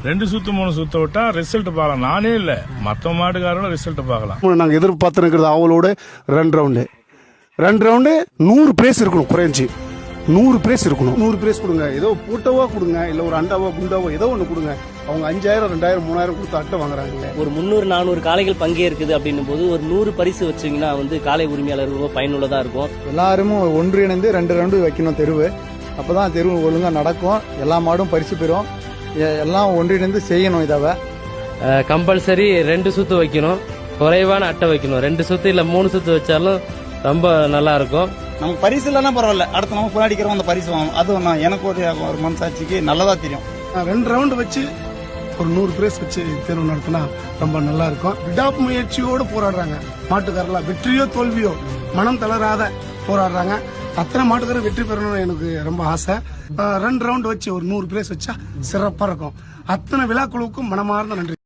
2 சுத்து 3 சுத்த விட்டா ரிசல்ட் பார்க்கலாம். நானே இல்ல, மற்ற மாடுகாரோட ரிசல்ட் பார்க்கலாம். நாங்க எதிர்பார்த்துருக்கிறது அவளோட 2 ரவுண்டு 100 பிரைஸ் இருக்கணும். குறைஞ்சி 100 பிரைஸ் இருக்கணும். 100 பிரைஸ் கொடுங்க. ஏதோ பூட்டவா கொடுங்க, இல்ல ஒரு அண்டாவோ குண்டாவோ ஏதோ ஒண்ணு கொடுங்க. அவங்க 5000 2000 3000 கொடுத்து அட்டை வாங்குறாங்க. ஒரு 300-400 காளைகள் பங்கேற்குது அப்படின்னும் போது ஒரு 100 பரிசு வச்சீங்கன்னா காளை உரிமையாளர்கள் பயனுள்ளதா இருக்கும். எல்லாரும் ஒன்றிணைந்து 2 ரவுண்டு வைக்கணும் தெருவு. அப்பதான் தெருவு ஒழுங்கா நடக்கும். எல்லா மாடும் பரிசு பெறும். எல்லாம் ஒன்றிணைந்து செய்யணும். இதாவ கம்பல்சரி 2 சுத்து வைக்கணும். குறைவான அட்டை வைக்கணும். 2 சுத்து இல்ல 3 சுத்து வச்சாலும் ரொம்ப நல்லா இருக்கும். நமக்கு பரிசு இல்லைன்னா பரவாயில்ல, அடுத்து நம்ம போராடிக்கிறோம் அந்த பரிசு வாங்கணும். அது எனக்கு ஒரு மனசாட்சிக்கு நல்லதா தெரியும். 2 ரவுண்டு வச்சு ஒரு 100 பிரைஸ் வச்சு தேர்வு நடத்தினா ரொம்ப நல்லா இருக்கும். விடாமுயற்சியோடு போராடுறாங்க மாட்டுக்காரலாம். வெற்றியோ தோல்வியோ மனம் தளராத போராடுறாங்க. அத்தனை மாட்டுக்காரர் வெற்றி பெறணும்னு எனக்கு ரொம்ப ஆசை. 2 ரவுண்டு வச்சு ஒரு 100 பிரைஸ் வச்சா சிறப்பா இருக்கும். அத்தனை விழாக்குழுவுக்கும் மனமார்ந்த நன்றி.